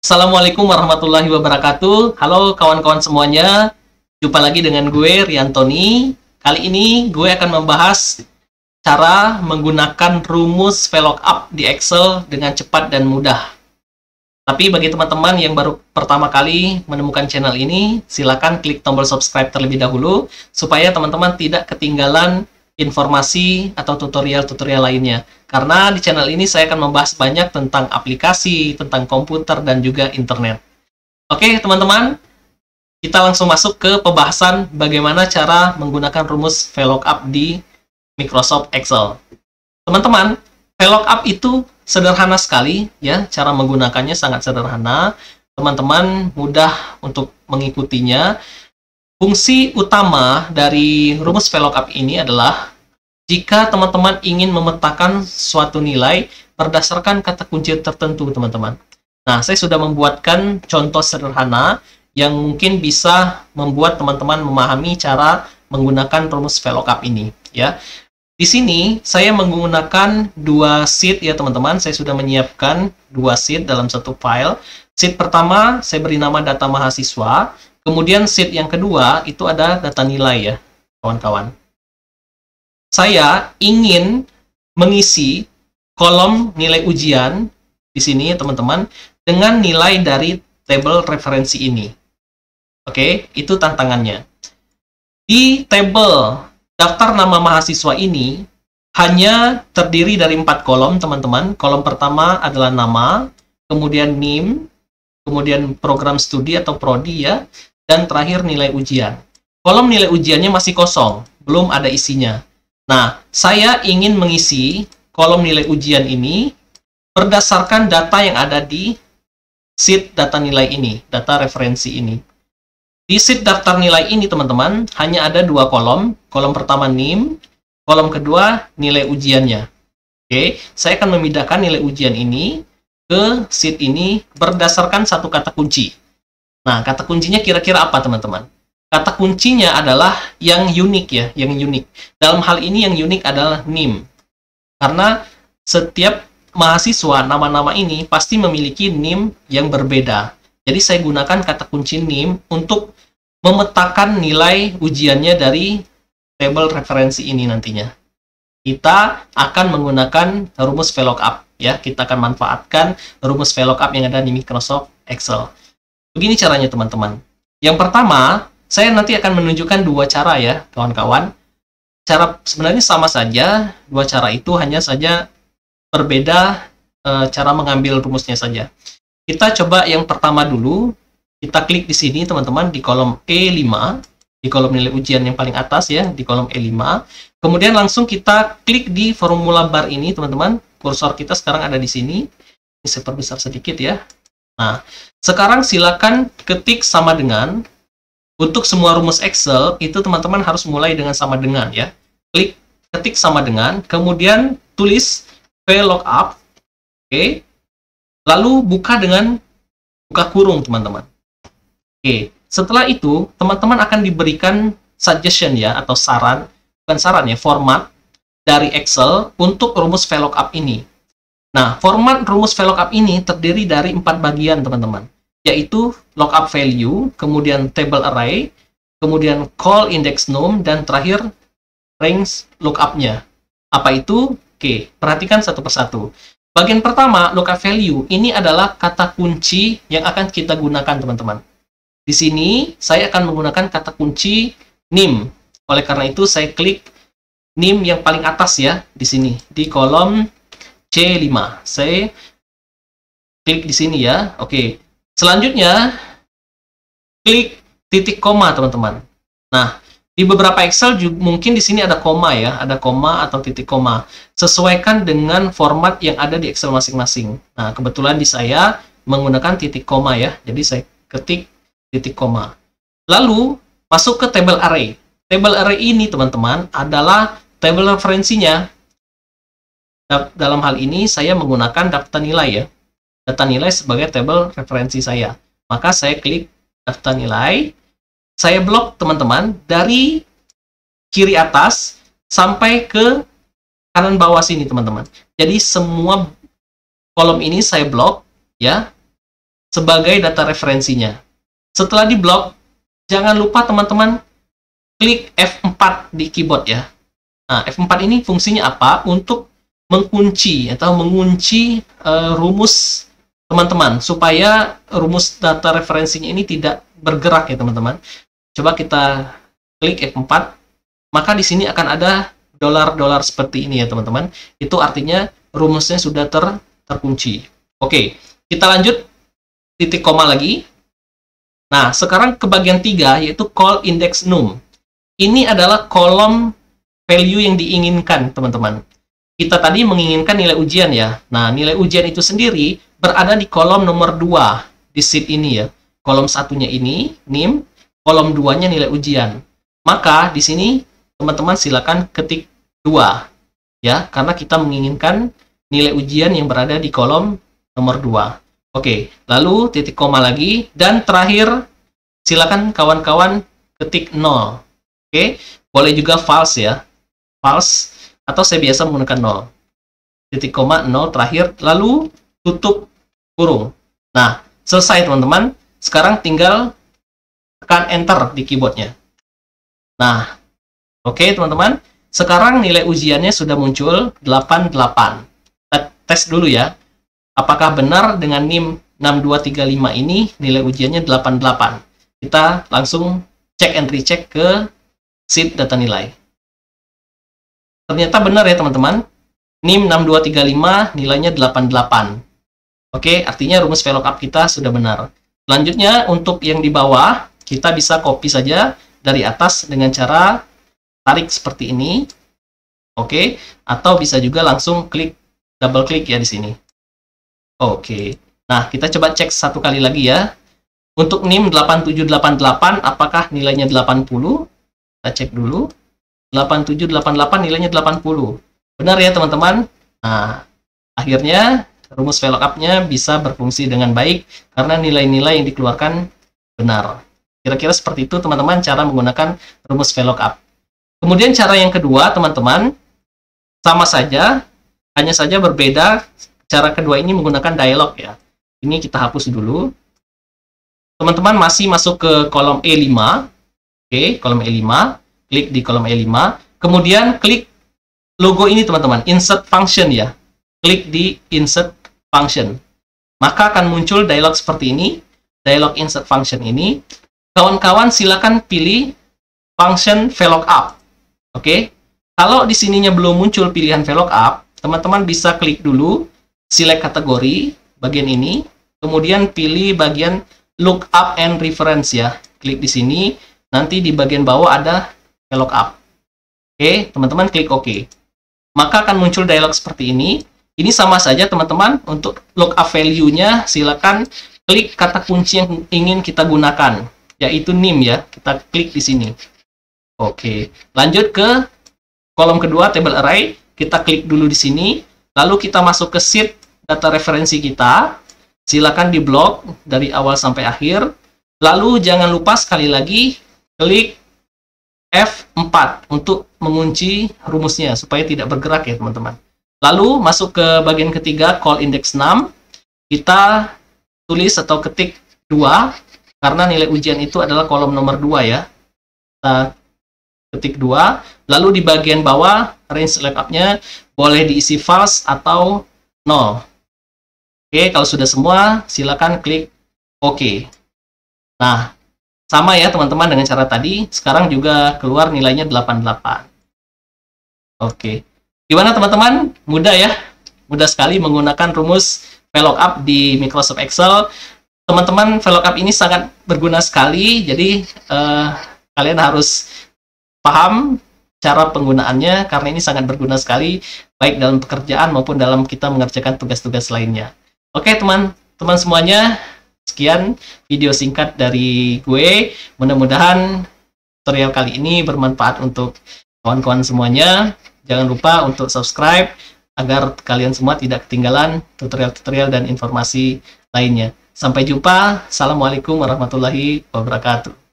Assalamualaikum warahmatullahi wabarakatuh. Halo kawan-kawan semuanya. Jumpa lagi dengan gue, Riantoni. Kali ini gue akan membahas cara menggunakan rumus VLOOKUP di Excel dengan cepat dan mudah. Tapi bagi teman-teman yang baru pertama kali menemukan channel ini, silakan klik tombol subscribe terlebih dahulu, supaya teman-teman tidak ketinggalan informasi atau tutorial-tutorial lainnya. Karena di channel ini saya akan membahas banyak tentang aplikasi, tentang komputer, dan juga internet. Oke, teman-teman, kita langsung masuk ke pembahasan bagaimana cara menggunakan rumus VLOOKUP di Microsoft Excel. Teman-teman, VLOOKUP itu sederhana sekali, ya. Cara menggunakannya sangat sederhana. Teman-teman mudah untuk mengikutinya. Fungsi utama dari rumus VLOOKUP ini adalah jika teman-teman ingin memetakan suatu nilai berdasarkan kata kunci tertentu, teman-teman. Nah, saya sudah membuatkan contoh sederhana yang mungkin bisa membuat teman-teman memahami cara menggunakan rumus VLOOKUP ini, ya. Di sini saya menggunakan dua sheet, ya teman-teman. Saya sudah menyiapkan dua sheet dalam satu file. Sheet pertama saya beri nama data mahasiswa. Kemudian sheet yang kedua itu ada data nilai, ya, kawan-kawan. Saya ingin mengisi kolom nilai ujian di sini, teman-teman, dengan nilai dari tabel referensi ini. Oke, itu tantangannya. Di tabel daftar nama mahasiswa ini hanya terdiri dari 4 kolom, teman-teman. Kolom pertama adalah nama, kemudian NIM, kemudian program studi atau prodi, ya, dan terakhir nilai ujian. Kolom nilai ujiannya masih kosong, belum ada isinya. Nah, saya ingin mengisi kolom nilai ujian ini berdasarkan data yang ada di sheet data nilai ini, data referensi ini. Di sheet daftar nilai ini, teman-teman, hanya ada 2 kolom. Kolom pertama NIM, kolom kedua nilai ujiannya. Oke, saya akan memindahkan nilai ujian ini ke sheet ini berdasarkan satu kata kunci. Nah, kata kuncinya kira-kira apa, teman-teman? Kata kuncinya adalah yang unik, ya, yang unik. Dalam hal ini yang unik adalah NIM. Karena setiap mahasiswa nama-nama ini pasti memiliki NIM yang berbeda. Jadi saya gunakan kata kunci NIM untuk memetakan nilai ujiannya dari tabel referensi ini nantinya. Kita akan menggunakan rumus VLOOKUP, ya. Kita akan manfaatkan rumus VLOOKUP yang ada di Microsoft Excel. Begini caranya, teman-teman. Yang pertama, saya nanti akan menunjukkan 2 cara, ya, kawan-kawan. Cara sebenarnya sama saja, 2 cara itu hanya saja berbeda cara mengambil rumusnya saja. Kita coba yang pertama dulu. Kita klik di sini, teman-teman, di kolom E5, di kolom nilai ujian yang paling atas, ya, di kolom E5. Kemudian langsung kita klik di formula bar ini, teman-teman. Kursor kita sekarang ada di sini. Ini saya perbesar sedikit, ya. Nah, sekarang silakan ketik sama dengan. Untuk semua rumus Excel, itu teman-teman harus mulai dengan sama dengan, ya. Ketik sama dengan, kemudian tulis VLOOKUP. Oke. Lalu buka kurung, teman-teman. Oke. Setelah itu, teman-teman akan diberikan suggestion, ya, atau saran. Bukan saran, ya, format dari Excel untuk rumus VLOOKUP ini. Nah, format rumus VLOOKUP ini terdiri dari 4 bagian, teman-teman. Yaitu lookup value, kemudian table array, kemudian call index num, dan terakhir range lookup-nya. Apa itu? Oke, perhatikan satu persatu. Bagian pertama, lookup value, ini adalah kata kunci yang akan kita gunakan, teman-teman. Di sini, saya akan menggunakan kata kunci NIM. Oleh karena itu, saya klik NIM yang paling atas, ya, di sini, di kolom C5. Saya klik di sini, ya. Oke. Selanjutnya, klik titik koma, teman-teman. Nah, di beberapa Excel juga, mungkin di sini ada koma, ya. Ada koma atau titik koma. Sesuaikan dengan format yang ada di Excel masing-masing. Nah, kebetulan di saya menggunakan titik koma, ya. Jadi saya ketik titik koma. Lalu, masuk ke table array. Table array ini, teman-teman, adalah tabel referensinya. Dalam hal ini, saya menggunakan daftar nilai, ya. Data nilai sebagai tabel referensi saya. Maka saya klik daftar nilai. Saya blok, teman-teman, dari kiri atas sampai ke kanan bawah sini, teman-teman. Jadi semua kolom ini saya blok, ya. sebagai data referensinya. Setelah diblok, jangan lupa teman-teman klik F4 di keyboard ya. Nah, F4 ini fungsinya apa? Untuk mengunci atau mengunci rumus teman-teman supaya rumus data referensinya ini tidak bergerak ya teman-teman. Coba kita klik F4, maka di sini akan ada dolar-dolar seperti ini ya teman-teman. Itu artinya rumusnya sudah terkunci. Oke, kita lanjut titik koma lagi. Nah, sekarang ke bagian 3 yaitu call index num. Ini adalah kolom value yang diinginkan teman-teman. Kita tadi menginginkan nilai ujian ya. Nah, nilai ujian itu sendiri berada di kolom nomor 2 di sheet ini ya. Kolom satunya ini NIM, kolom 2-nya nilai ujian. Maka di sini teman-teman silakan ketik 2 ya, karena kita menginginkan nilai ujian yang berada di kolom nomor 2. Oke, lalu titik koma lagi, dan terakhir silakan kawan-kawan ketik 0. Oke, boleh juga false ya. False, atau saya biasa menggunakan 0. Titik koma 0 terakhir, lalu tutup kurung. Nah, selesai teman-teman. Sekarang tinggal tekan enter di keyboardnya. Nah, oke teman-teman. Sekarang nilai ujiannya sudah muncul 88. Kita tes dulu ya. Apakah benar dengan NIM 6235 ini nilai ujiannya 88? Kita langsung cek and recheck ke sheet data nilai. Ternyata benar ya teman-teman. NIM 6235 nilainya 88. Oke, artinya rumus VLOOKUP kita sudah benar. Selanjutnya untuk yang di bawah, kita bisa copy saja dari atas dengan cara tarik seperti ini. Oke, atau bisa juga langsung double klik ya di sini. Oke. Nah, kita coba cek satu kali lagi ya. Untuk NIM 8788 apakah nilainya 80? Kita cek dulu. 8788 nilainya 80. Benar ya teman-teman? Nah, akhirnya rumus VLOOKUP-nya bisa berfungsi dengan baik karena nilai-nilai yang dikeluarkan benar. Kira-kira seperti itu teman-teman cara menggunakan rumus VLOOKUP. Kemudian cara yang kedua teman-teman, sama saja, hanya saja berbeda. Cara kedua ini menggunakan dialog ya. Ini kita hapus dulu. Teman-teman masih masuk ke kolom E5. Oke, kolom E5. Klik di kolom E5. Kemudian klik logo ini teman-teman, insert function ya. Klik di insert function. Maka akan muncul dialog seperti ini. Dialog insert function ini. Kawan-kawan silakan pilih function VLOOKUP. Oke. Kalau di sininya belum muncul pilihan VLOOKUP, teman-teman bisa klik dulu select kategori bagian ini, kemudian pilih bagian lookup and reference ya. Klik di sini, nanti di bagian bawah ada VLOOKUP. Oke, teman-teman klik OK. Maka akan muncul dialog seperti ini. Ini sama saja teman-teman, untuk lookup value-nya silakan klik kata kunci yang ingin kita gunakan, yaitu NIM ya. Kita klik di sini. Oke, lanjut ke kolom kedua, table array. Kita klik dulu di sini. Lalu kita masuk ke sheet data referensi kita. Silakan diblok dari awal sampai akhir. Lalu jangan lupa sekali lagi klik F4 untuk mengunci rumusnya supaya tidak bergerak ya teman-teman. Lalu masuk ke bagian ketiga, call index num. Kita tulis atau ketik 2 karena nilai ujian itu adalah kolom nomor 2 ya. Kita ketik 2. Lalu di bagian bawah range lookup-nya boleh diisi false atau 0. Oke, kalau sudah semua, silakan klik OK. Nah, sama ya teman-teman dengan cara tadi. Sekarang juga keluar nilainya 88. Oke. Gimana teman-teman? Mudah ya? Mudah sekali menggunakan rumus VLOOKUP di Microsoft Excel. Teman-teman, VLOOKUP ini sangat berguna sekali. Jadi, kalian harus paham cara penggunaannya karena ini sangat berguna sekali baik dalam pekerjaan maupun dalam kita mengerjakan tugas-tugas lainnya. Oke teman-teman semuanya, sekian video singkat dari gue. Mudah-mudahan tutorial kali ini bermanfaat untuk kawan-kawan semuanya. Jangan lupa untuk subscribe agar kalian semua tidak ketinggalan tutorial-tutorial dan informasi lainnya. Sampai jumpa. Assalamualaikum warahmatullahi wabarakatuh.